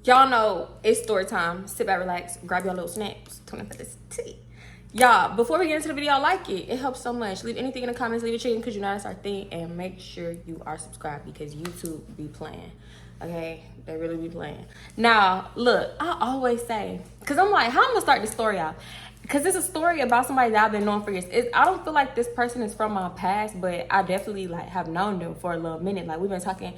Y'all know it's story time. Sit back, relax, grab your little snaps. Turn for this tea. Y'all, before we get into the video, like it. It helps so much. Leave anything in the comments, leave a chicken because you know that's our thing. And make sure you are subscribed because YouTube be playing. Okay? They really be playing. Now, look, I always say, because I'm like, how I'm going to start this story out? Because it's a story about somebody that I've been knowing for years. I don't feel like this person is from my past, but I definitely like have known them for a little minute. Like we've been talking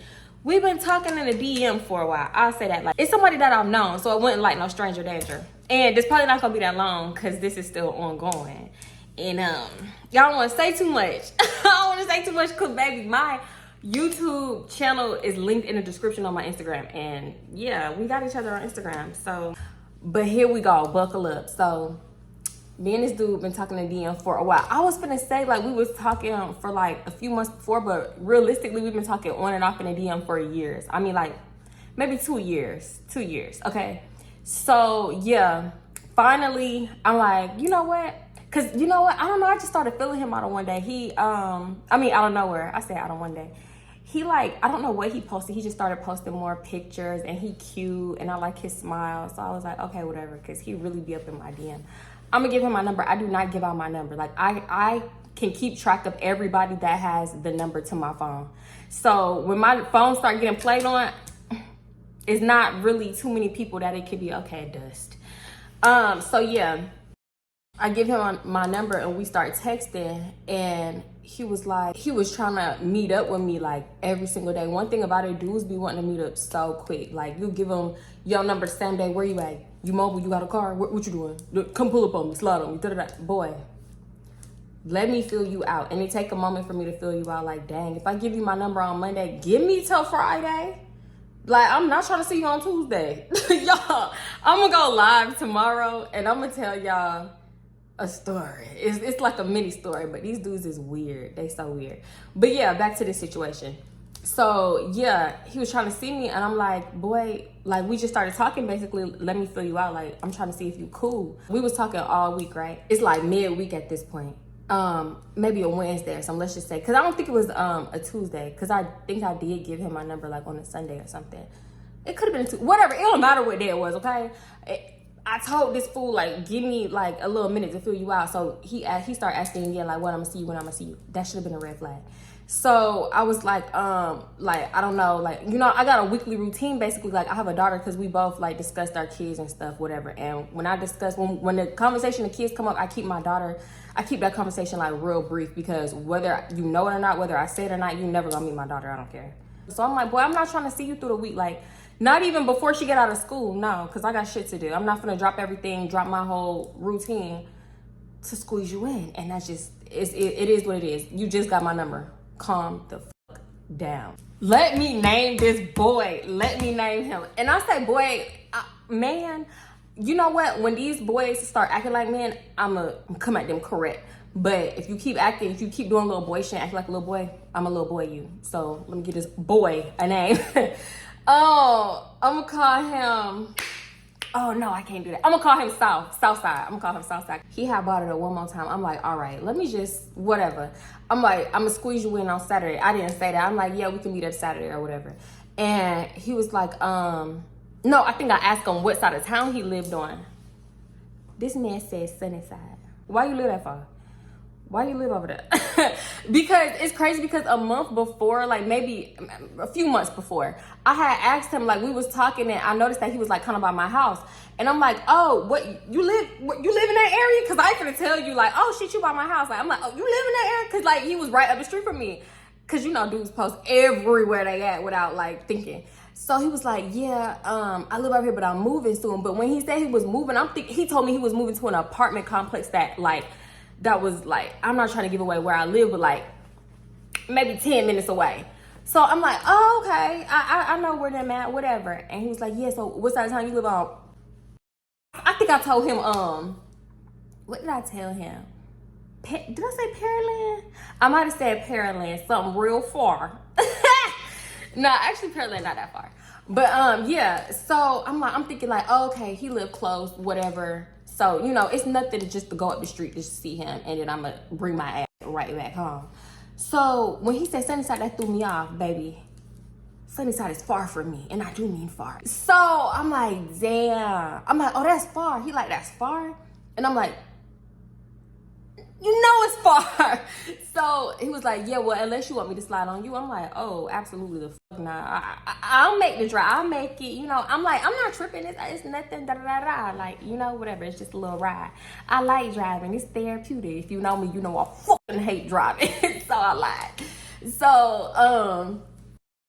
in the DM for a while. I'll say that. Like it's somebody that I've known, so it wasn't like no stranger danger. And it's probably not gonna be that long because this is still ongoing. And y'all don't want to say too much. I don't want to say too much because baby, my YouTube channel is linked in the description on my Instagram. And yeah, we got each other on Instagram. So, but here we go. Buckle up. So me and this dude been talking to DM for a while. I was gonna say like we was talking for like a few months before, but realistically we've been talking on and off in the DM for years. I mean like maybe 2 years. 2 years, okay? So yeah, finally I'm like, you know what? Cause you know what? I don't know, I just started feeling him out of one day. He I mean out of nowhere. I say out of one day. He like, I don't know what he posted. He just started posting more pictures and he cute and I like his smile. So I was like, okay, whatever, cause he really be up in my DM. I'm gonna give him my number. I do not give out my number. Like I can keep track of everybody that has the number to my phone. So when my phone start getting played on, it's not really too many people that it could be, okay, dust. So yeah, I give him my number and we start texting and he was trying to meet up with me like every single day. One thing about it, dudes be wanting to meet up so quick. Like you give them your number the same day. Where you at? You mobile? You got a car? What you doing? Look, come pull up on me, slide on me. Da-da-da. Boy, let me fill you out. And it take a moment for me to fill you out. Like, dang, if I give you my number on Monday, give me till Friday. Like, I'm not trying to see you on Tuesday. Y'all, I'm gonna go live tomorrow and I'm gonna tell y'all a story. It's like a mini story, but these dudes is weird. They so weird. But yeah, back to this situation. So yeah, he was trying to see me and I'm like, boy, like we just started talking basically, let me fill you out. Like I'm trying to see if you cool. We was talking all week, right? It's like midweek at this point. Maybe a Wednesday or something, let's just say. Cause I don't think it was a Tuesday. Cause I think I did give him my number like on a Sunday or something. It could have been whatever. It don't matter what day it was, okay? I told this fool like, give me like a little minute to fill you out. So he started asking again like, when I'm gonna see you, when I'm gonna see you. That should have been a red flag. So I was like I don't know, like, you know, I got a weekly routine basically. Like I have a daughter because we both like discussed our kids and stuff, whatever. And when I discuss, when the conversation of kids come up, I keep that conversation like real brief because whether you know it or not, whether I say it or not, you never gonna meet my daughter. I don't care. So I'm like, boy, I'm not trying to see you through the week. Like, not even before she get out of school, no, because I got shit to do. I'm not gonna drop everything, drop my whole routine to squeeze you in. And that's just, it is what it is. You just got my number. Calm the fuck down. Let me name this boy. Let me name him. And I say boy, man, you know what? When these boys start acting like men, I'ma come at them correct. But if you keep doing little boy shit, acting like a little boy, I'm a little boy you. So let me give this boy a name. Oh, I'm gonna call him, oh no, I can't do that. I'm gonna call him Southside. I'm gonna call him Southside. He had bought it up one more time. I'm like, all right, let me just, whatever. I'm like, I'm gonna squeeze you in on Saturday. I didn't say that. I'm like, yeah, we can meet up Saturday or whatever. And he was like, no, I think I asked him what side of town he lived on. This man said Sunnyside. Why you live that far? Why you live over there? Because it's crazy because a month before, like maybe a few months before, I had asked him, like we was talking and I noticed that he was like kind of by my house. And I'm like, oh, you live in that area? Cause I couldn't tell you like, oh shit, you by my house. Like, I'm like, oh, you live in that area? Cause like he was right up the street from me. Cause you know, dudes post everywhere they at without like thinking. So he was like, yeah, I live out here, but I'm moving soon. But when he said he was moving, he told me he was moving to an apartment complex that was like, I'm not trying to give away where I live, but like maybe 10 minutes away. So I'm like, oh, okay. I know where they're at, whatever. And he was like, yeah, so what side of town you live on? I think I told him, what did I tell him? Did I say Pearland? I might have said Pearland, something real far. No, actually Pearland not that far. But yeah, so I'm thinking like, oh, okay, he lived close, whatever. So, you know, it's nothing to just to go up the street just to see him and then I'm gonna bring my ass right back home. So when he said Sunnyside, that threw me off, baby. Sunnyside is far from me, and I do mean far. So I'm like, damn. I'm like, oh, that's far. He like, that's far? And I'm like, you know it's far. So he was like, yeah, well, unless you want me to slide on you. I'm like, oh, absolutely the fuck nah. I'll make the drive. I'll make it, you know. I'm like, I'm not tripping. It's nothing, da-da-da-da. Like, you know, whatever. It's just a little ride. I like driving. It's therapeutic. If you know me, you know I fucking hate driving. So I lied. So,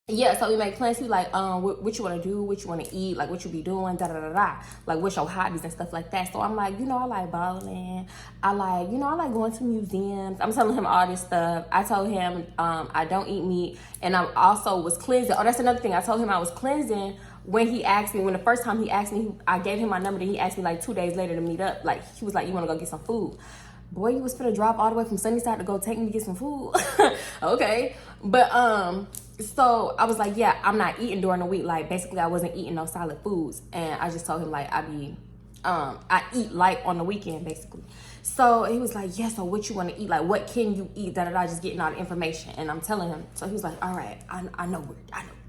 yeah, so we make plans. He like, what you want to do, what you want to eat, like what you be doing, da da da da, like what's your hobbies and stuff like that. So I'm like, you know, I like bowling. I like going to museums. I'm telling him all this stuff. I told him, I don't eat meat, and I also was cleansing. Oh, that's another thing. I told him I was cleansing when he asked me. When the first time he asked me, I gave him my number. Then he asked me like 2 days later to meet up. Like he was like, you want to go get some food? Boy, you was finna drive all the way from Sunnyside to go take me to get some food. Okay, but so I was like, yeah, I'm not eating during the week. Like basically I wasn't eating no solid foods. And I just told him like I eat light on the weekend basically. So he was like, yeah, so what you want to eat? Like what can you eat? Da-da-da, just getting all the information. And I'm telling him. So he was like, all right, I know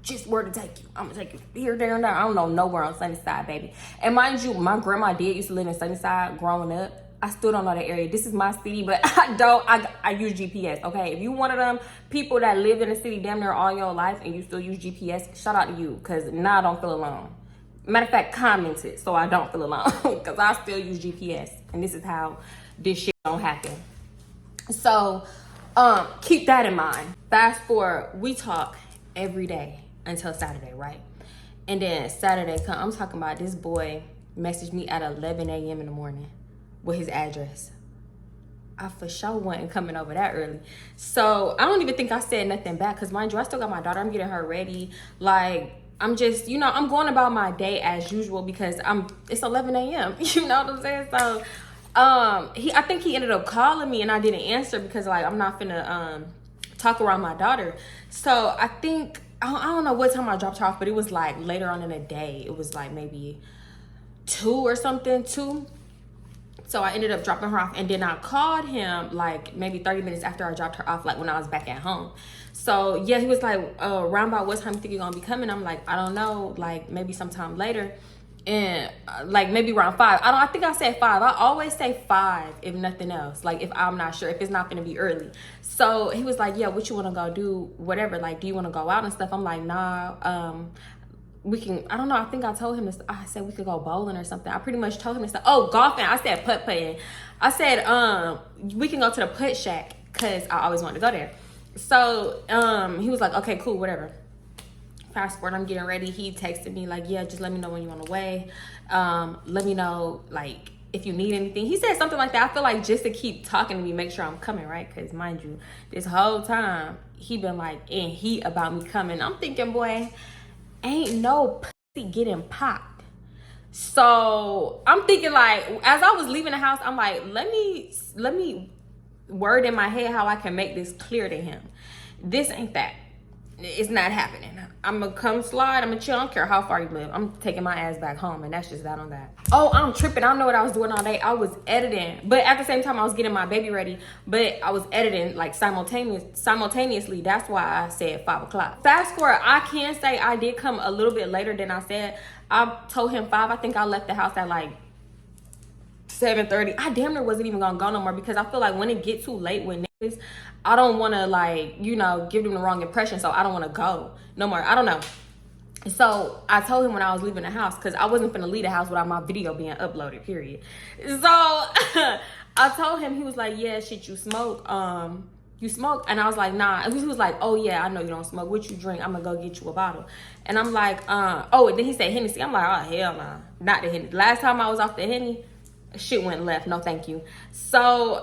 just where to take you. I'm gonna take you here, there, and there. I don't know nowhere on Sunnyside, baby. And mind you, my grandma used to live in Sunnyside growing up. I still don't know that area. This is my city, but I use GPS, okay? If you one of them people that lived in the city damn near all your life and you still use GPS, shout out to you, because now I don't feel alone. Matter of fact, comment it so I don't feel alone, because I still use GPS, and this is how this shit don't happen. So, keep that in mind. Fast forward, we talk every day until Saturday, right? And then Saturday come, I'm talking about this boy messaged me at 11 a.m. in the morning with his address. I for sure wasn't coming over that early. So I don't even think I said nothing back, because mind you, I still got my daughter. I'm getting her ready. Like, I'm just, you know, I'm going about my day as usual because it's 11 a.m. You know what I'm saying? So I think he ended up calling me and I didn't answer because like I'm not finna talk around my daughter. So I think, I don't know what time I dropped her off, but it was like later on in the day. It was like maybe 2 or something, 2. So I ended up dropping her off, and then I called him like maybe 30 minutes after I dropped her off, like when I was back at home. So yeah, he was like, around about what time you think you're gonna be coming? I'm like, I don't know, like maybe sometime later. And like maybe around 5. I think I said 5. I always say 5 if nothing else, like if I'm not sure, if it's not gonna be early. So he was like, yeah, what you wanna go do, whatever, like do you wanna go out and stuff? I'm like, nah, we can, I don't know, I think I told him this, I said we could go bowling or something. I pretty much told him this, oh, golfing. I said putt-putting. I said we can go to the putt shack because I always wanted to go there. So he was like, okay, cool, whatever. Fast forward, I'm getting ready. He texted me like, yeah, just let me know when you're on the way. Let me know like if you need anything. He said something like that. I feel like just to keep talking to me, make sure I'm coming, right? Because mind you, this whole time he been like in heat about me coming. I'm thinking, boy, ain't no pussy getting popped. So I'm thinking like, as I was leaving the house, I'm like, let me word in my head how I can make this clear to him. This ain't that. It's not happening. I'm gonna come slide. I'm gonna chill. I don't care how far you live. I'm taking my ass back home, and that's just that on that. Oh, I'm tripping. I don't know what I was doing all day. I was editing, but at the same time, I was getting my baby ready. But I was editing like simultaneously. That's why I said 5 o'clock. Fast forward, I can say I did come a little bit later than I said. I told him 5. I think I left the house at like 7:30. I damn near wasn't even gonna go no more because I feel like when it get too late with niggas, I don't want to like, you know, give them the wrong impression. So I don't want to go no more. I don't know. So I told him when I was leaving the house, because I wasn't gonna leave the house without my video being uploaded, period. So I told him, he was like, yeah, shit, you smoke? You smoke? And I was like, nah. And he was like, oh yeah, I know you don't smoke. What you drink? I'm gonna go get you a bottle. And I'm like, oh, and then he said Hennessy. I'm like, oh hell nah, not the Hennessy. Last time I was off the Henny, shit went left. No thank you. So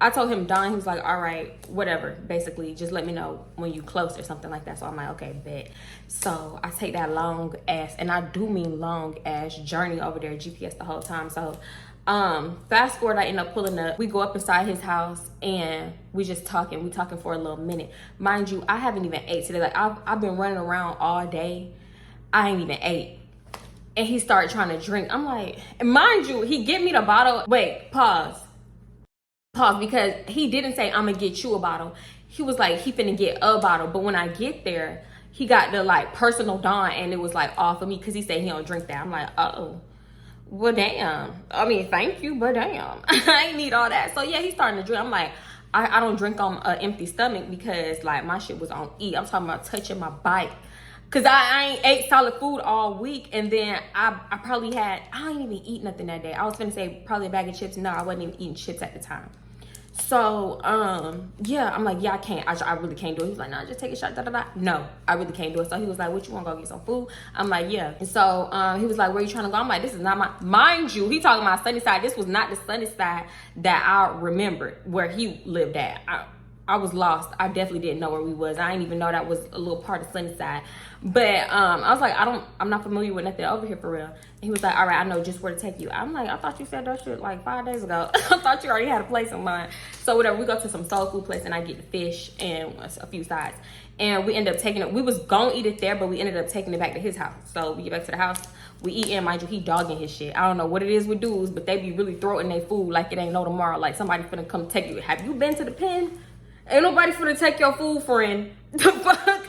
I told him Don. He was like, all right, whatever, basically just let me know when you close or something like that. So I'm like, okay, bet. So I take that long ass, and I do mean long ass, journey over there, GPS the whole time. So fast forward, I end up pulling up. We go up inside his house and we just talking. We talking for a little minute. Mind you, I haven't even ate today. Like I've been running around all day. I ain't even ate. And he started trying to drink. I'm like, and mind you, he get me the bottle. Wait, pause, because he didn't say I'm gonna get you a bottle. He was like, he finna get a bottle. But when I get there, he got the like personal Dawn, and it was like off of me because he said he don't drink that. I'm like, oh, well, damn. I mean, thank you, but damn. I ain't need all that. So yeah, he's starting to drink. I'm like, I don't drink on an empty stomach because like my shit was on E. I'm talking about touching my bike. Cause I ain't ate solid food all week, and then I probably had, I ain't even eat nothing that day. I was gonna say probably a bag of chips. No, I wasn't even eating chips at the time. So yeah, I'm like, yeah, I can't. I really can't do it. He was like, nah, just take a shot. Da da da. No, I really can't do it. So he was like, what, you want to go get some food? I'm like, yeah. And so he was like, where you trying to go? I'm like, this is not my, mind you, he talking about sunny side. This was not the sunny side that I remembered where he lived at. I was lost. I definitely didn't know where we was. I didn't even know that was a little part of Sunnyside. But I was like, I'm not familiar with nothing over here for real. And he was like, all right, I know just where to take you. I'm like, I thought you said that shit like 5 days ago. I thought you already had a place in mind. So whatever, we go to some soul food place and I get the fish and a few sides. And we end up taking it. We was gonna eat it there, but we ended up taking it back to his house. So we get back to the house. We eat, and mind you, he dogging his shit. I don't know what it is with dudes, but they be really throwing their food like it ain't no tomorrow. Like somebody finna come take you. Have you been to the pen? Ain't nobody finna take your food, friend. The fuck?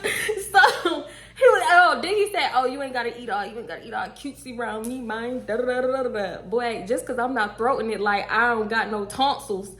So he was, oh, then he said, oh, you ain't gotta eat all cutesy around me, man. Da, da, da, da, da, da. Boy, just cause I'm not throwing it like I don't got no tonsils,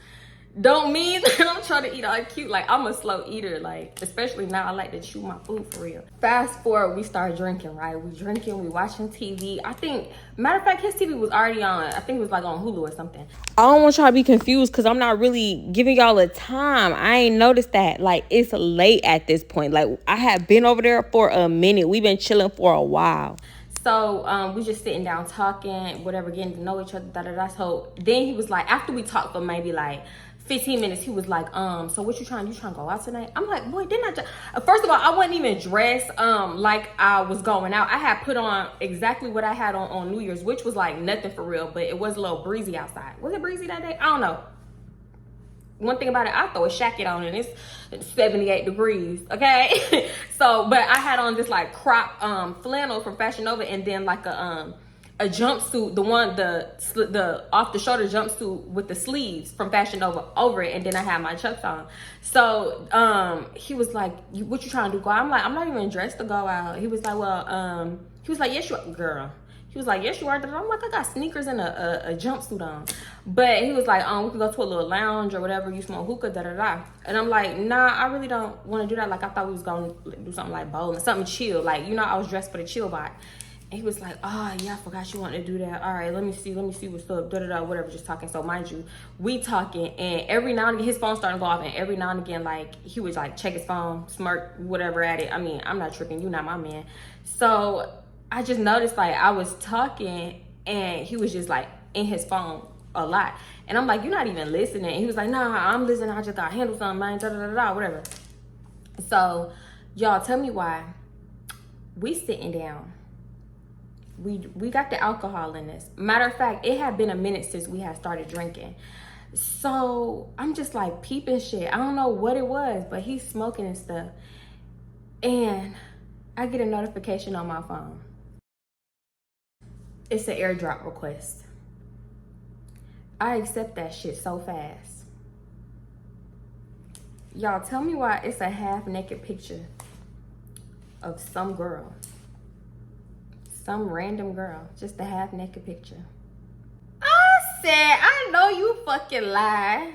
don't mean that I'm trying to eat all cute. Like, I'm a slow eater, like, especially now I like to chew my food for real. Fast forward, we start drinking, right? We drinking, we watching TV. I think, matter of fact, his TV was already on, I think it was like on Hulu or something. I don't want y'all to be confused because I'm not really giving y'all a time. I ain't noticed that. Like, it's late at this point. Like, I have been over there for a minute. We've been chilling for a while. So we just sitting down talking, whatever, getting to know each other, da-da-da. So then he was like, after we talked for maybe like 15 minutes, he was like, so what you trying to go out tonight? I'm like, boy, didn't I just, first of all, I wasn't even dressed like I was going out. I had put on exactly what I had on New Year's, which was like nothing for real, but it was a little breezy outside. Was it breezy that day? I don't know. One thing about it, I throw a jacket on and it's 78 degrees, okay? So, but I had on this like crop flannel from Fashion Nova, and then like a jumpsuit, the off the shoulder jumpsuit with the sleeves from Fashion Nova over it, and then I had my chucks on. So he was like, what you trying to do, go out? I'm like, I'm not even dressed to go out. He was like, well, he was like, yes you are, girl. He was like, yes you are. I'm like, I got sneakers and a jumpsuit on. But he was like, we could go to a little lounge or whatever, you smoke hookah, da-da-da. And I'm like, nah, I really don't want to do that. Like, I thought we was going to do something like bowling, something chill. Like, you know, I was dressed for the chill vibe. And he was like, oh, yeah, I forgot you wanted to do that. All right, let me see what's up, da-da-da, whatever, just talking. So, mind you, we talking, and every now and again, his phone started to go off, and every now and again, like, he would, like, check his phone, smirk, whatever at it. I mean, I'm not tripping. You not my man. So, I just noticed, like, I was talking, and he was just, like, in his phone a lot. And I'm like, you're not even listening. And he was like, nah, I'm listening. I just got to handle something, man, da-da-da-da, whatever. So, y'all, tell me why we sitting down. We got the alcohol in this. Matter of fact, it had been a minute since we had started drinking. So I'm just like peeping shit. I don't know what it was, but he's smoking and stuff. And I get a notification on my phone. It's an airdrop request. I accept that shit so fast. Y'all, tell me why it's a half-naked picture of some girl. Some random girl, just a half-naked picture. I said, I know you fucking lie.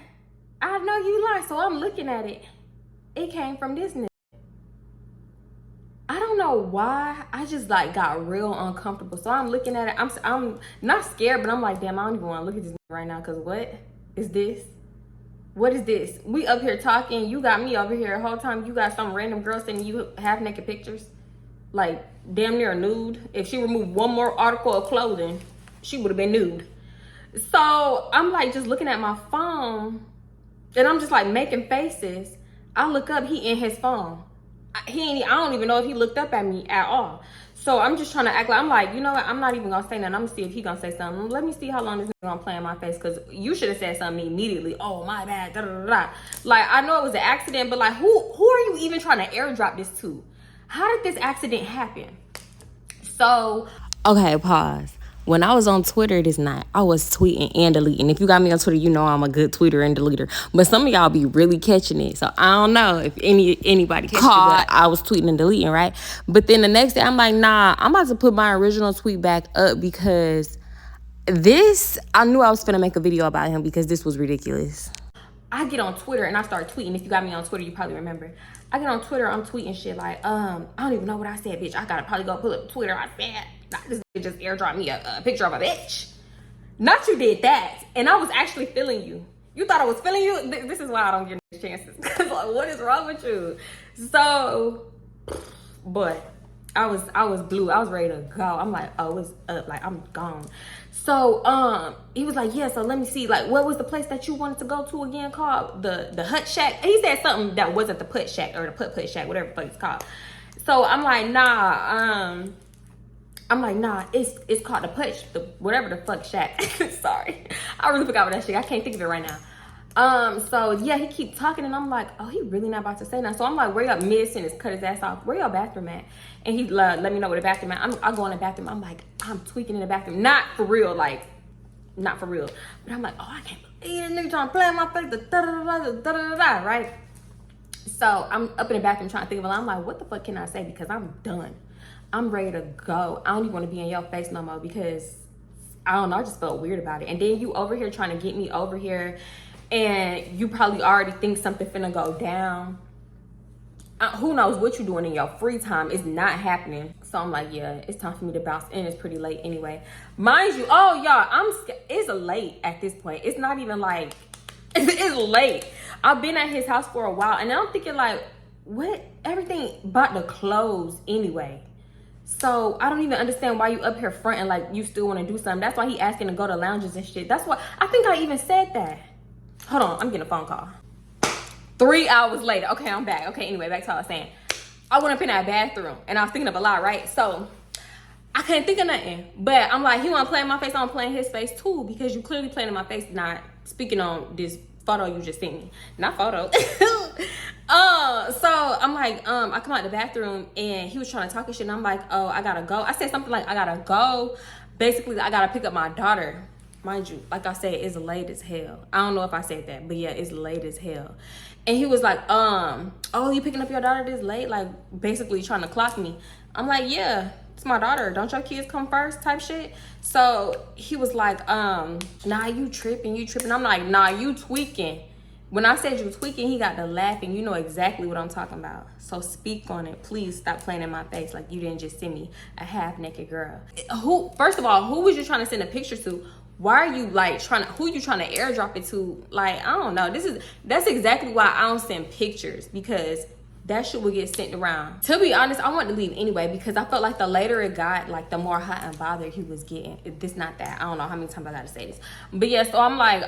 I know you lie, so I'm looking at it. It came from this nigga. I don't know why. I just like got real uncomfortable. So I'm looking at it. I'm not scared, but I'm like, damn, I don't even want to look at this nigga right now. Cause what is this? What is this? We up here talking. You got me over here the whole time. You got some random girl sending you half-naked pictures. Like damn near nude. If she removed one more article of clothing, she would have been nude. So I'm like just looking at my phone, and I'm just like making faces. I look up, he in his phone. I don't even know if he looked up at me at all. So I'm just trying to act like, I'm like, you know what? I'm not even gonna say nothing. I'm gonna see if he gonna say something. Let me see how long this nigga gonna play in my face, because you should have said something immediately. Oh, my bad, da da da. Like, I know it was an accident, but like, who are you even trying to airdrop this to? How did this accident happen? So, okay, pause. When I was on Twitter, it is not. I was tweeting and deleting. If you got me on Twitter, you know I'm a good tweeter and deleter. But some of y'all be really catching it. So I don't know if anybody catches it. But I was tweeting and deleting, right? But then the next day, I'm like, nah, I'm about to put my original tweet back up because this, I knew I was finna make a video about him because this was ridiculous. I get on Twitter and I start tweeting. If you got me on Twitter, you probably remember. I get on Twitter, I'm tweeting shit like, I don't even know what I said, bitch. I gotta probably go pull up Twitter. I said, this bitch just airdrop me a picture of a bitch. Not you did that. And I was actually feeling you. You thought I was feeling you? This is why I don't get chances. Cause like, what is wrong with you? So, but I was blue. I was ready to go. I'm like, oh, it's up. Like, I'm gone. So, he was like, yeah, so let me see. Like, what was the place that you wanted to go to again called? The Hut Shack? He said something that wasn't the Put Shack or the Put Shack, whatever the fuck it's called. So, I'm like, nah, it's called the whatever the fuck shack. Sorry. I really forgot what that shit. I can't think of it right now. So yeah, he keep talking and I'm like, oh, he really not about to say nothing. So I'm like, where y'all mid-sentence, cut his ass off. Where y'all bathroom at? And he let me know where the bathroom at. I go in the bathroom. I'm like, I'm tweaking in the bathroom. Not for real, like, not for real. But I'm like, oh, I can't believe this nigga trying to play in my face, right? So I'm up in the bathroom trying to think of it. I'm like, what the fuck can I say? Because I'm done. I'm ready to go. I don't even want to be in your face no more because I don't know. I just felt weird about it. And then you over here trying to get me over here and you probably already think something finna go down. Who knows what you're doing in your free time. It's not happening. So I'm like, yeah, it's time for me to bounce in. It's pretty late anyway. Mind you, oh, y'all, it's late at this point. It's not even like, it's late. I've been at his house for a while and I'm thinking like, what? Everything about to close anyway. So I don't even understand why you up here fronting like you still want to do something. That's why he asking to go to lounges and shit. That's why I think I even said that. Hold on, I'm getting a phone call. 3 hours later. Okay, I'm back. Okay, anyway, back to what I was saying. I went up in that bathroom and I was thinking of a lot, right? So I couldn't think of nothing. But I'm like, he want to play in my face. I'm playing his face too because you clearly playing in my face, not speaking on this photo you just sent me. Not photo. So I'm like, I come out the bathroom and he was trying to talk and shit and I'm like, oh, I gotta go. I said something like, I gotta go. Basically, I gotta pick up my daughter. Mind you, like I said, it's late as hell. I don't know if I said that, but yeah, it's late as hell. And he was like, oh, you picking up your daughter this late? Like, basically trying to clock me. I'm like, yeah, it's my daughter. Don't your kids come first type shit? So he was like, nah, you tripping. I'm like, nah, you tweaking. When I said you tweaking, he got to laughing. You know exactly what I'm talking about. So speak on it. Please stop playing in my face like you didn't just send me a half-naked girl. First of all, who was you trying to send a picture to? Why are you like who you trying to airdrop it to? Like, I don't know. That's exactly why I don't send pictures because that shit would get sent around. To be honest, I wanted to leave anyway because I felt like the later it got, like the more hot and bothered he was getting. This not that. I don't know how many times I gotta say this. But yeah, so I'm like,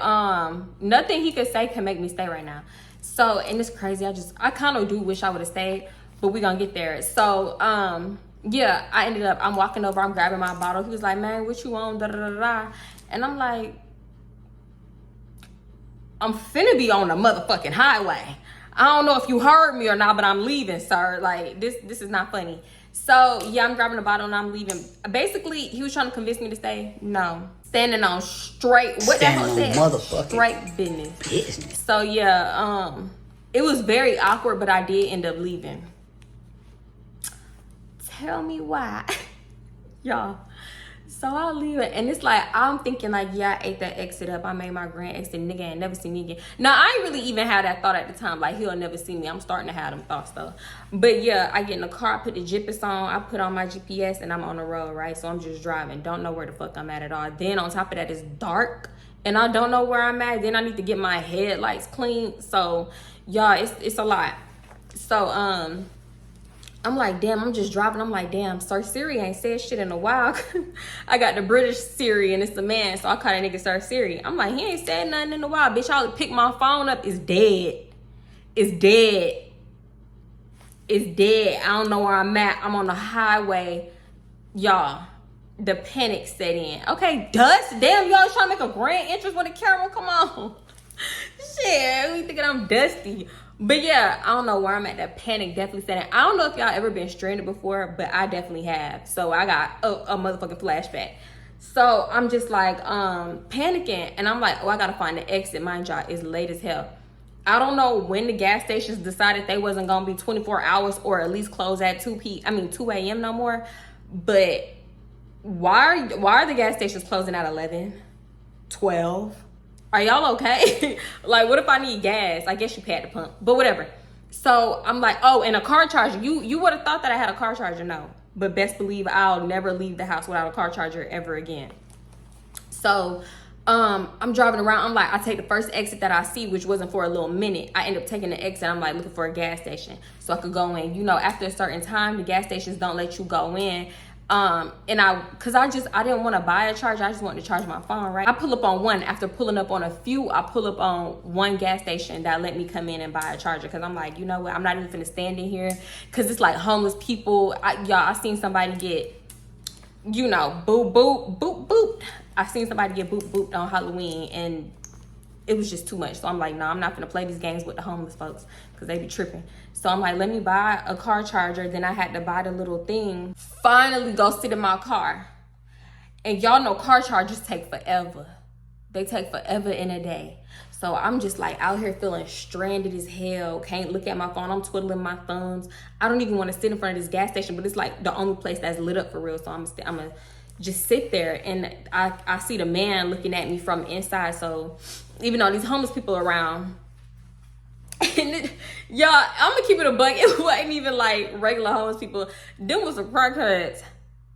nothing he could say can make me stay right now. So, and it's crazy. I kind of do wish I would have stayed, but we gonna get there. So, yeah, I'm walking over, I'm grabbing my bottle. He was like, man, what you on? Da da da da. And I'm like, I'm finna be on the motherfucking highway. I don't know if you heard me or not, but I'm leaving, sir. Like, this is not funny. So, yeah, I'm grabbing the bottle and I'm leaving. Basically, he was trying to convince me to stay. No. Standing on straight, what that hell said? Motherfucking straight business. So, yeah, it was very awkward, but I did end up leaving. Tell me why. Y'all. So I'll leave it. And it's like, I'm thinking like, yeah, I ate that exit up. I made my grand exit. Nigga ain't never seen me again. Now, I ain't really even had that thought at the time. Like, he'll never see me. I'm starting to have them thoughts though. But yeah, I get in the car, I put the GPS on. I put on my GPS and I'm on the road, right? So I'm just driving. Don't know where the fuck I'm at all. Then on top of that, it's dark. And I don't know where I'm at. Then I need to get my headlights clean. So, y'all, it's a lot. So, I'm like, damn, I'm just driving. I'm like, damn, Sir Siri ain't said shit in a while. I got the British Siri and it's the man. So I call that nigga Sir Siri. I'm like, he ain't said nothing in a while. Bitch, I'll pick my phone up. It's dead. It's dead. It's dead. I don't know where I'm at. I'm on the highway. Y'all, the panic set in. Okay, dust. Damn, y'all trying to make a grand entrance with a camera. Come on. Shit, we thinking I'm dusty. But yeah, I don't know where I'm at. That panic definitely set in. I don't know if y'all ever been stranded before, but I definitely have. So I got a motherfucking flashback. So I'm just like panicking, and I'm like, oh, I gotta find the exit. Mind y'all, it's late as hell. I don't know when the gas stations decided they wasn't gonna be 24 hours or at least close at 2 a.m. no more. But why are the gas stations closing at 11, 12? Are y'all okay? Like, what if I need gas? I guess you pay at the pump, but whatever. So I'm like, oh, and a car charger. You would have thought that I had a car charger. No, but best believe I'll never leave the house without a car charger ever again. So I'm driving around. I'm like, I take the first exit that I see, which wasn't for a little minute. I end up taking the exit. I'm like looking for a gas station so I could go in. You know, after a certain time, the gas stations don't let you go in. And I didn't want to buy a charger. I just wanted to charge my phone, right? I pull up on one. After pulling up on a few, I pull up on one gas station that let me come in and buy a charger. Cause I'm like, you know what? I'm not even finna stand in here. Cause it's like homeless people. I seen somebody get, you know, boop, boop, boop, boop. I seen somebody get boop, booped on Halloween, and it was just too much. So I'm like, no, I'm not gonna play these games with the homeless folks because they be tripping. So I'm like, let me buy a car charger. Then I had to buy the little thing. Finally go sit in my car. And y'all know car chargers take forever. They take forever in a day. So I'm just like out here feeling stranded as hell. Can't look at my phone. I'm twiddling my thumbs. I don't even want to sit in front of this gas station, but it's like the only place that's lit up for real. So I'm gonna just sit there, and I see the man looking at me from inside. So even though these homeless people around, and y'all, I'm gonna keep it a buck. It wasn't even like regular homeless people. Them was the crackheads.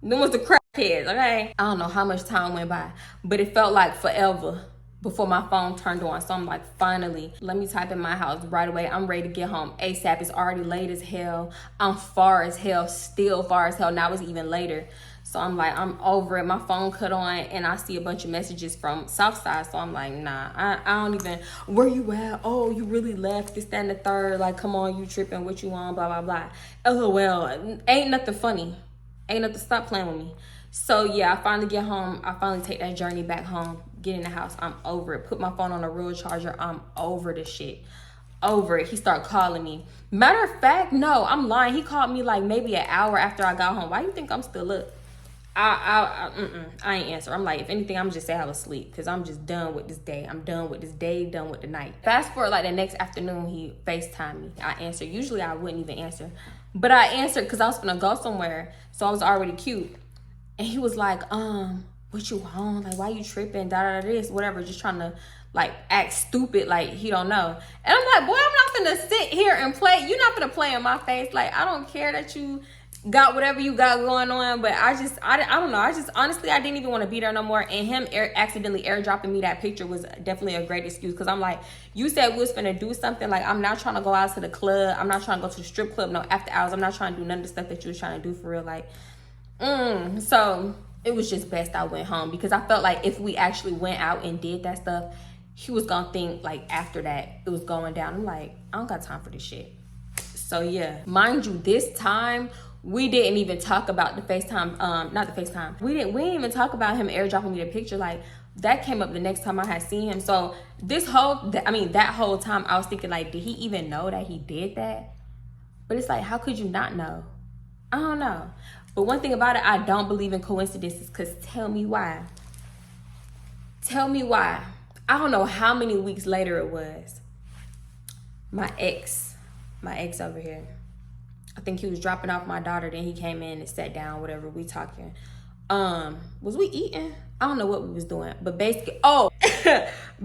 Them was the crackheads, okay? I don't know how much time went by, but it felt like forever before my phone turned on. So I'm like, finally, let me type in my house right away. I'm ready to get home ASAP. It's already late as hell. I'm far as hell, still far as hell. Now it's even later. So I'm like, I'm over it. My phone cut on, and I see a bunch of messages from Southside. So I'm like, nah, I don't even, where you at? Oh, you really left, this, that, and the third. Like, come on, you tripping, what you on, blah, blah, blah. LOL, ain't nothing funny. Ain't nothing, stop playing with me. So yeah, I finally get home. I finally take that journey back home, get in the house. I'm over it. Put my phone on a real charger. I'm over this shit. Over it. He started calling me. Matter of fact, no, I'm lying. He called me like maybe an hour after I got home. Why you think I'm still up? I ain't answer. I'm like, if anything, I'm just say I was asleep because I'm just done with this day. I'm done with this day, done with the night. Fast forward, like the next afternoon, he FaceTimed me. I answered. Usually I wouldn't even answer, but I answered because I was gonna go somewhere, so I was already cute. And he was like, what you on? Like, why you tripping? This, whatever. Just trying to like act stupid, like he don't know. And I'm like, boy, I'm not gonna sit here and play. You're not gonna play in my face. Like, I don't care that you got whatever you got going on, but I don't know. I just honestly, I didn't even want to be there no more. And him accidentally airdropping me that picture was definitely a great excuse, because I'm like, you said we was finna do something. Like, I'm not trying to go out to the club. I'm not trying to go to the strip club, no after hours. I'm not trying to do none of the stuff that you was trying to do for real. Like, so it was just best I went home, because I felt like if we actually went out and did that stuff, he was gonna think like after that it was going down. I'm like, I don't got time for this shit. So yeah, mind you, this time we didn't even talk about the FaceTime, not the FaceTime. We didn't even talk about him airdropping me the picture. Like, that came up the next time I had seen him. So that whole time I was thinking, like, did he even know that he did that? But it's like, how could you not know? I don't know. But one thing about it, I don't believe in coincidences, because tell me why. Tell me why. I don't know how many weeks later it was. My ex over here, I think he was dropping off my daughter, then he came in and sat down, whatever, we talking. Was we eating? I don't know what we was doing, but basically,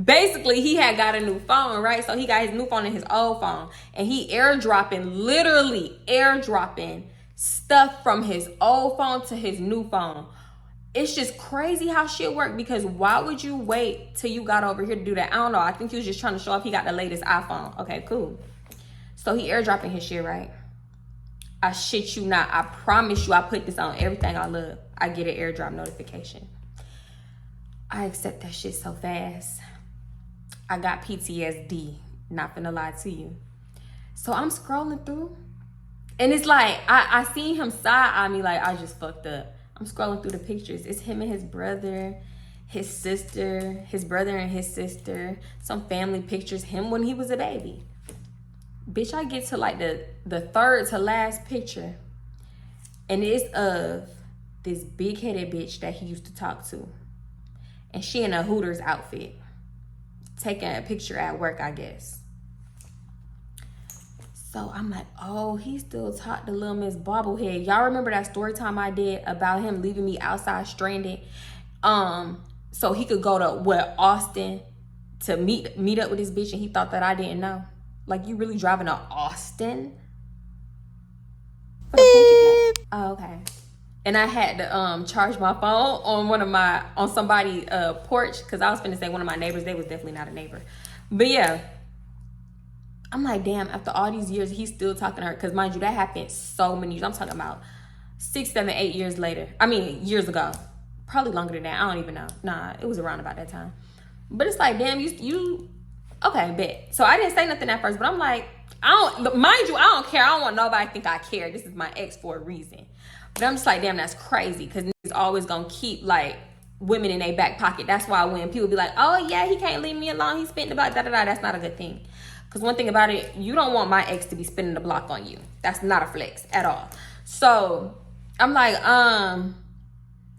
basically he had got a new phone, right? So he got his new phone and his old phone, and he literally airdropping stuff from his old phone to his new phone. It's just crazy how shit work, because why would you wait till you got over here to do that? I don't know. I think he was just trying to show off he got the latest iPhone. Okay, cool. So he airdropping his shit, right? I shit you not. I promise you, I put this on everything I love. I get an airdrop notification. I accept that shit so fast. I got PTSD. Not gonna lie to you. So I'm scrolling through, and it's like, I seen him side-eye me like I just fucked up. I'm scrolling through the pictures. It's him and his brother, his sister, his brother and his sister, some family pictures, him when he was a baby. Bitch, I get to like the third to last picture, and it's of this big-headed bitch that he used to talk to. And she in a Hooters outfit. Taking a picture at work, I guess. So I'm like, oh, he still talked to Lil Miss Bobblehead. Y'all remember that story time I did about him leaving me outside stranded? So he could go to Austin to meet up with this bitch, and he thought that I didn't know. Like, you really driving to Austin? Oh, okay. And I had to charge my phone on somebody's porch, because I was finna say one of my neighbors. They was definitely not a neighbor. But yeah, I'm like, damn, after all these years, he's still talking to her. Because mind you, that happened so many years. I'm talking about 6, 7, 8 years later. I mean, years ago. Probably longer than that. I don't even know. Nah, it was around about that time. But it's like, damn, you okay, bet. So I didn't say nothing at first, but I'm like, mind you, I don't care. I don't want nobody to think I care. This is my ex for a reason. But I'm just like, damn, that's crazy. Because niggas always gonna keep, like, women in their back pocket. That's why when people be like, oh, yeah, he can't leave me alone. He's spitting about da-da-da. That's not a good thing. Because one thing about it, you don't want my ex to be spinning the block on you. That's not a flex at all. So I'm like,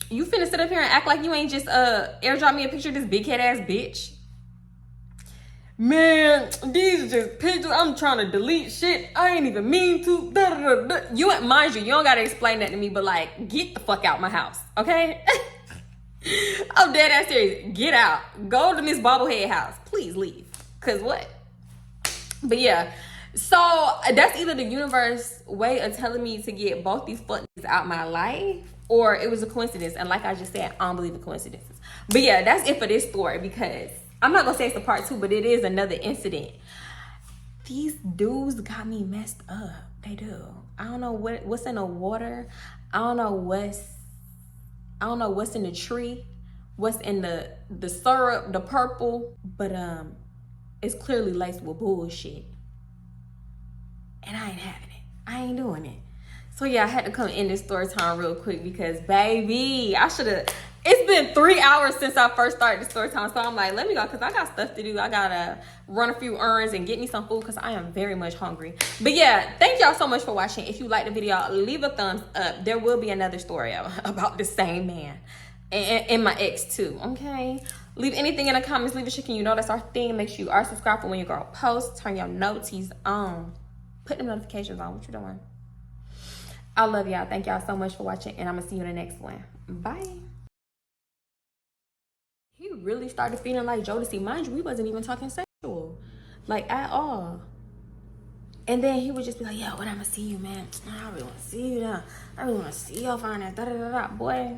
you finna sit up here and act like you ain't just airdrop me a picture of this big head ass bitch? Man, these are just pictures. I'm trying to delete shit. I ain't even mean to. You, mind you, you don't gotta explain that to me, but like, get the fuck out my house, okay? I'm dead ass serious. Get out. Go to Miss Bobblehead house. Please leave. Cause what? But yeah. So that's either the universe way of telling me to get both these fuck niggas out my life, or it was a coincidence. And like I just said, I don't believe in coincidences. But yeah, that's it for this story, because I'm not gonna say it's a part 2, but it is another incident. These dudes got me messed up. They do. I don't know what's in the water. I don't know what's in the tree, what's in the syrup, the purple, but it's clearly laced with bullshit. And I ain't having it. I ain't doing it. So yeah, I had to come in this story time real quick because, baby, it's been 3 hours since I first started the story time. So I'm like, let me go, because I got stuff to do. I gotta run a few errands and get me some food, because I am very much hungry. But yeah, thank y'all so much for watching. If you like the video, leave a thumbs up. There will be another story about the same man and my ex too, okay? Leave anything in the comments. Leave a chicken. You know that's our thing. Make sure you are subscribed for when your girl posts. Turn your noties on. Put them notifications on. What you doing? I love y'all. Thank y'all so much for watching, and I'm gonna see you in the next one. Bye. He really started feeling like Jodeci. Mind you, we wasn't even talking sexual, like, at all. And then he would just be like, yo, when I'm gonna see you, man? I really wanna see you now. I really wanna see your fine ass. Da da da da. Boy.